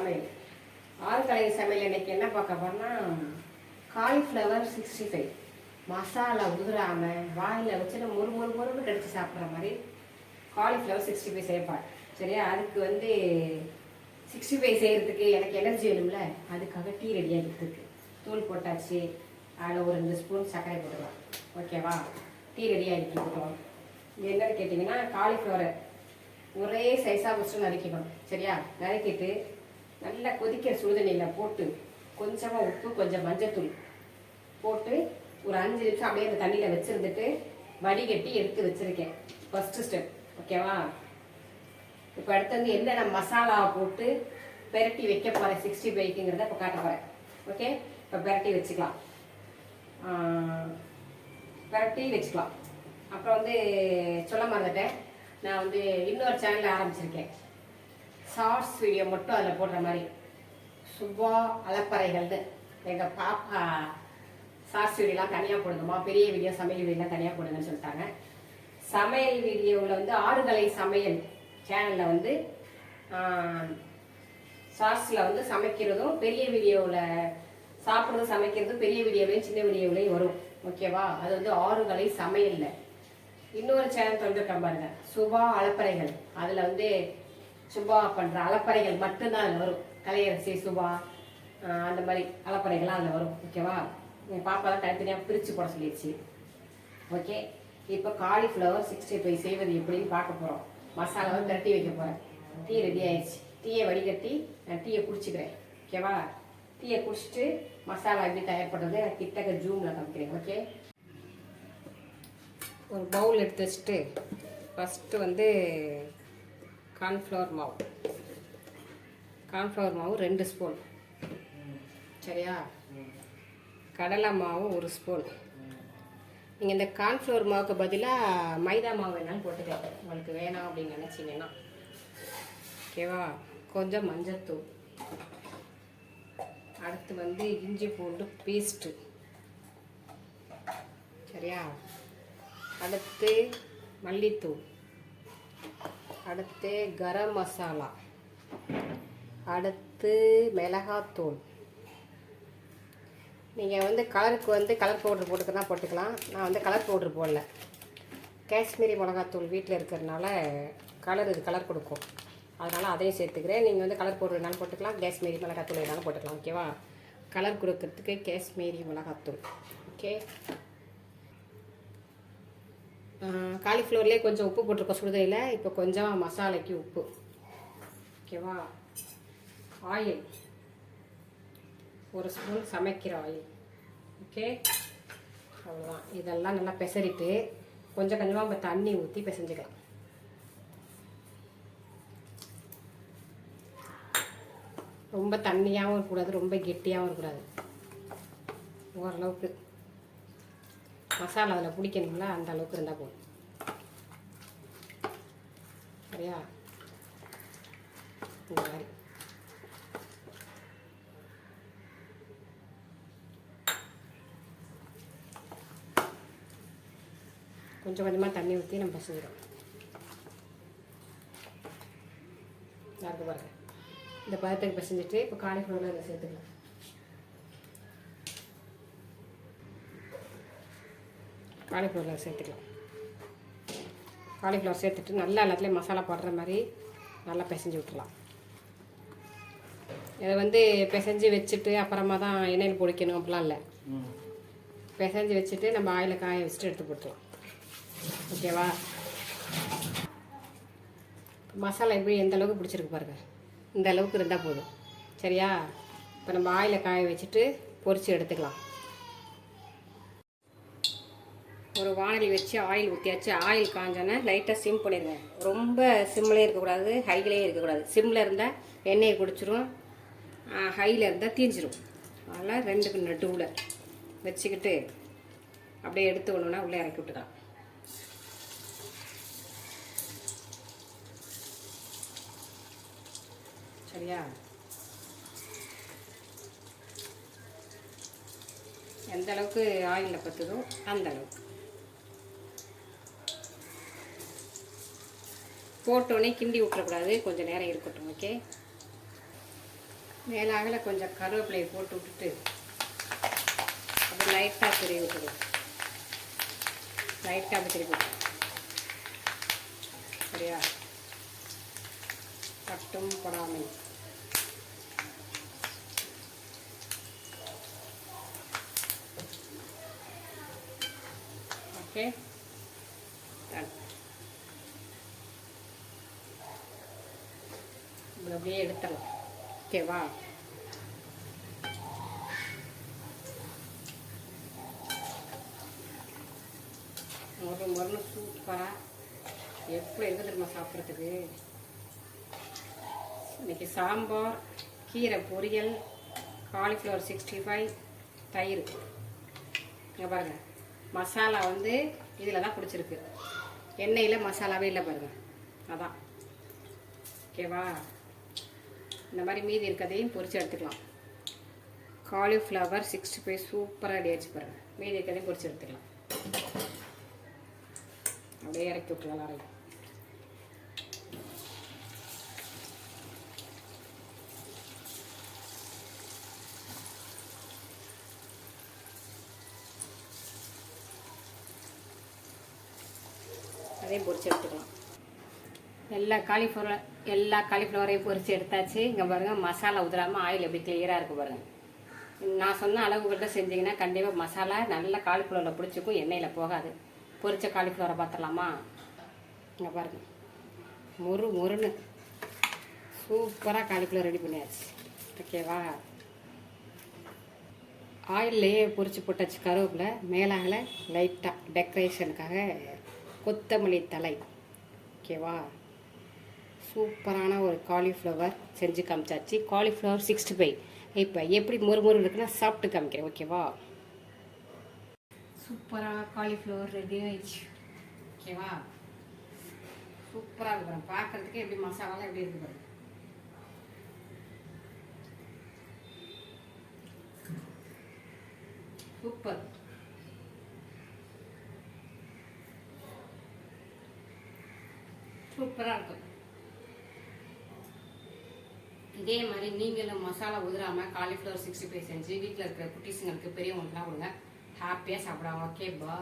சமையல். ஆறு கலை சமையல் இன்னைக்கு என்ன பார்க்க போறோம்னா காலிஃப்ளவர் 65 மசாலா உதிராமல் வாயில் வச்சுட்டு முறுமுறுன்னு கடிச்சு சாப்பிட்ற மாதிரி காலிஃப்ளவர் 65 செய்யப்பாடு. சரியா? அதுக்கு 65 செய்கிறதுக்கு எனக்கு எனர்ஜி வேணும்ல, அதுக்காக டீ ரெடி ஆகிக்கிறதுக்கு தூள் போட்டாச்சு. அதில் ஒரு 2 ஸ்பூன் சர்க்கரை போட்டுக்கலாம். ஓகேவா? டீ ரெடி ஆகிட்டு என்னன்னு கேட்டிங்கன்னா, காலிஃப்ளவரை ஒரே சைஸாக ஃபஸ்ட்டு நறுக்கணும். சரியா? நறுக்கிட்டு நல்லா கொதிக்கிற சுடுதண்ணியில் போட்டு கொஞ்சமாக உப்பு, கொஞ்சம் மஞ்சத்தூள் போட்டு ஒரு 5 நிமிஷம் அப்படியே அந்த தண்ணியில் வச்சுருந்துட்டு வடிகட்டி எடுத்து வச்சுருக்கேன். First step. ஓகேவா? இப்போ அடுத்து என்னென்ன மசாலா போட்டு பெரட்டி வைக்க போகிறேன் 65ங்கிறத இப்போ காட்ட போகிறேன். ஓகே, இப்போ பெரட்டி வச்சுக்கலாம். அப்புறம் சொல்ல மறந்துட்டேன், நான் இன்னொரு சேனல் ஆரம்பிச்சிருக்கேன். ஷார்ட்ஸ் வீடியோ மட்டும் அதில் போடுற மாதிரி சுபா அலப்பறைகள்னு எங்கள் பாப்பா ஷார்ட்ஸ் வீடியோலாம் தனியாக போடுங்கம்மா, பெரிய வீடியோ சமையல் வீடியோலாம் தனியாக போடுங்கன்னு சொல்லிட்டாங்க. சமையல் வீடியோவில் ஆறுகலை சமையல் சேனலில் ஷார்ட்ஸில் சமைக்கிறதும் பெரிய வீடியோவில் சாப்பிட்றதும் சமைக்கிறதும் பெரிய வீடியோவிலையும் சின்ன வீடியோவிலையும் வரும். ஓகேவா? அது ஆறுகலை சமையலில். இன்னொரு சேனல் திறந்துருக்கேன் பாருங்க, சுபா அலப்பறைகள். அதில் சுபா பண்ணுற அலப்பறைகள் மட்டும்தான் அதில் வரும். கலையரசி சுபா அந்த மாதிரி அலப்பறைகள்லாம் அதில் வரும். ஓகேவா? என் பாப்பா தான் தனித்தனியாக பிரித்து போட சொல்லிடுச்சு. ஓகே, இப்போ காலிஃப்ளவர் 65 செய்வது எப்படின்னு பார்க்க போகிறோம். மசாலாவை திரட்டி வைக்க போகிறேன். டீ ரெடி ஆயிடுச்சு. டீயை வடிகட்டி நான் டீயை குடிச்சிக்கிறேன். ஓகேவா? டீயை குடிச்சிட்டு மசாலா எப்படி தயார் பண்ணுறது நான் கிட்டக்க ஜூமில் காமிக்கிறேன். ஓகே, ஒரு பவுல் எடுத்து வச்சுட்டு ஃபஸ்ட்டு கார்ன்ஃப்ளவர் மாவு 2 ஸ்பூன். சரியா? கடலை மாவு 1 ஸ்பூன். நீங்கள் இந்த கார்ன்ஃப்ளவர் மாவுக்கு பதிலாக மைதா மாவு வேணாலும் போட்டுக்கலாம், உங்களுக்கு வேணாம் அப்படின்னு நினச்சிங்கன்னா. ஓகேவா? கொஞ்சம் மஞ்சத்தூள். அடுத்து இஞ்சி பூண்டு பேஸ்ட்டு. சரியா? அடுத்து மல்லித்தூள். அடுத்து கரம் மசாலா. அடுத்து மிளகாத்தூள். நீங்கள் கலருக்கு கலர் பவுட்ரு போட்டுக்கன்னா போட்டுக்கலாம். நான் கலர் பவுட்ரு போடல. காஷ்மீரி மிளகாத்தூள் வீட்டில் இருக்கிறதுனால இது கலர் கொடுக்கும், அதனால் அதையும் சேர்த்துக்கிறேன். நீங்கள் கலர் பவுட்ரு வேணாலும் போட்டுக்கலாம், காஷ்மீரி மிளகாத்தூள் வேணாலும் போட்டுக்கலாம். ஓகேவா? கலர் கொடுக்கறதுக்கு காஷ்மீரி மிளகாத்தூள். ஓகே, காலிஃப்ளவர்லேயே கொஞ்சம் உப்பு போட்டிருக்கோம் சுடுதலையில். இப்போ கொஞ்சம் மசாலைக்கு உப்பு. ஓகேவா? ஆயில் 1 ஸ்பூன் சமைக்கிற ஆயில். ஓகே, அவ்வளோதான். இதெல்லாம் நல்லா பெசரிட்டு கொஞ்சம் கொஞ்சமாக நம்ம தண்ணி ஊற்றி பிசைஞ்சிக்கலாம். ரொம்ப தண்ணியாகவும் இருக்கக்கூடாது, ரொம்ப கெட்டியாகவும் இருக்கக்கூடாது. ஓரளவுக்கு மசாலா அதில் பிடிக்கணுங்களா, அந்த அளவுக்கு இருந்தால் போதும். சரியா? இந்த மாதிரி கொஞ்சம் கொஞ்சமாக தண்ணி ஊற்றி நம்ம பசஞ்சிடும். யாருக்கு பாருங்க, இந்த பதத்துக்கு பசஞ்சிட்டு இப்போ காலிஃப்ளவர் அதை சேர்த்துக்கலாம். காலிஃப்ளவர் சேர்த்துட்டு நல்லா எல்லாத்துலேயும் மசாலா போடுற மாதிரி நல்லா பிசைஞ்சு விட்டுலாம். இதை பிசைஞ்சு வச்சுட்டு அப்புறமா தான் எண்ணெயில் பொடிக்கணும் அப்படிலாம் இல்லை. பிசைஞ்சு வச்சுட்டு நம்ம ஆயிலில் காய வச்சுட்டு எடுத்து போட்டுக்கலாம். ஓகேவா? மசாலா எப்படி எந்த அளவுக்கு பிடிச்சிருக்கு பாருங்கள், இந்த அளவுக்கு இருந்தால் போதும். சரியா? இப்போ நம்ம ஆயிலில் காய வச்சுட்டு பொரித்து எடுத்துக்கலாம். ஒரு வானலி வச்சு ஆயில் ஊற்றியாச்சு. ஆயில் காஞ்சோன்னே லைட்டாக சிம் பண்ணிடுங்க. ரொம்ப சிம்லேயே இருக்கக்கூடாது, ஹைலேயே இருக்கக்கூடாது. சிம்மில் இருந்தால் எண்ணெயை குடிச்சிரும், ஹையில் இருந்தால் தீஞ்சிரும். அதனால் 2க்கு நடுவில் வச்சுக்கிட்டு அப்படியே எடுத்து ஒன்றுனா உள்ளே இறக்கி விட்டுக்கலாம். சரியா? எந்த அளவுக்கு ஆயிலில் பற்றுதோ அந்த அளவுக்கு போட்டோன்னே கிண்டி விட்டுறக்கூடாது, கொஞ்சம் நேரம் இருக்கட்டும். ஓகே, மேலாகல கொஞ்சம் கருவேப்பிலையை போட்டு விட்டுட்டு அப்படி லைட்டாக திருவி விட்டுடும். லைட்டாக அப்படி திருவி விட்டு சரியா, கட்டும் போடாமல். ஓகே, இப்படி அப்படியே எடுத்துடலாம். ஓகேவா, மொறு சூப்பராக எப்படி இருக்குது தெரியுமா சாப்பிட்றதுக்கு. இன்றைக்கி சாம்பார், கீரை பொரியல், காலிஃப்ளவர் 65, தயிர். இங்கே பாருங்கள், மசாலா வந்து இதில் தான் பிடிச்சிருக்கு, எண்ணெயில் மசாலாவே இல்லை பாருங்கள், அதான். ஓகேவா, இந்த மாதிரி மீதி இருக்கதையும் பொரித்து எடுத்துக்கலாம். காலிஃப்ளவர் 65 சூப்பராக ரெடி ஆகிடுச்சு பாருங்கள். மீதி இருக்கதையும் பொரித்து எடுத்துக்கலாம். அப்படியே இறக்கி விட்டுலாம் அரைக்கும். அதையும் பொரிச்சு எடுத்துக்கலாம். எல்லா காலிஃப்ளவரையும் பொரித்து எடுத்தாச்சு. இங்கே பாருங்கள், மசாலா உதிராமல் ஆயில் எப்படி கிளியராக இருக்குது பாருங்கள். நான் சொன்ன அளவுகள்கிட்ட செஞ்சிங்கன்னா கண்டிப்பாக மசாலா நல்லா காலிஃப்ளவரில் பிடிச்சிக்கும், எண்ணெயில் போகாது. பொரிச்ச காலிஃப்ளவரை பார்த்துடலாமா. இங்கே பாருங்கள், மொறுன்னு சூப்பராக காலிஃப்ளவர் ரெடி பண்ணியாச்சு. ஓகேவா, ஆயில்லையே பொரிச்சு போட்டாச்சு. கருவேப்பிலை மேலாகல லைட்டாக டெக்கரேஷனுக்காக கொத்தமல்லி தழை. ஓகேவா, சூப்பரான ஒரு காலிஃப்ளவர் செஞ்சு காமிச்சாச்சு. காலிஃப்ளவர் 65 இப்போ எப்படி மொறு இருக்குன்னா சாப்பிட்டு காமிக்கிறேன். ஓகேவா, சூப்பராக காலிஃப்ளவர் ரெடி ஆயிடுச்சு. ஓகேவா, சூப்பராக இருக்கிறோம் பார்க்குறதுக்கு. எப்படி மசாலாலாம் எப்படி இருக்கு பாருங்க. சூப்பர். சூப்பராக இருக்கும். இதே மாதிரி நீங்களும் மசாலா உதிராமல் காலிஃப்ளவர் 65 செஞ்சு வீட்டில் இருக்கிற குட்டீஸுங்களுக்கு பெரியவங்களுக்குலாம் கொடுங்க, ஹாப்பியாக சாப்பிடுவாங்க. ஓகே, பா.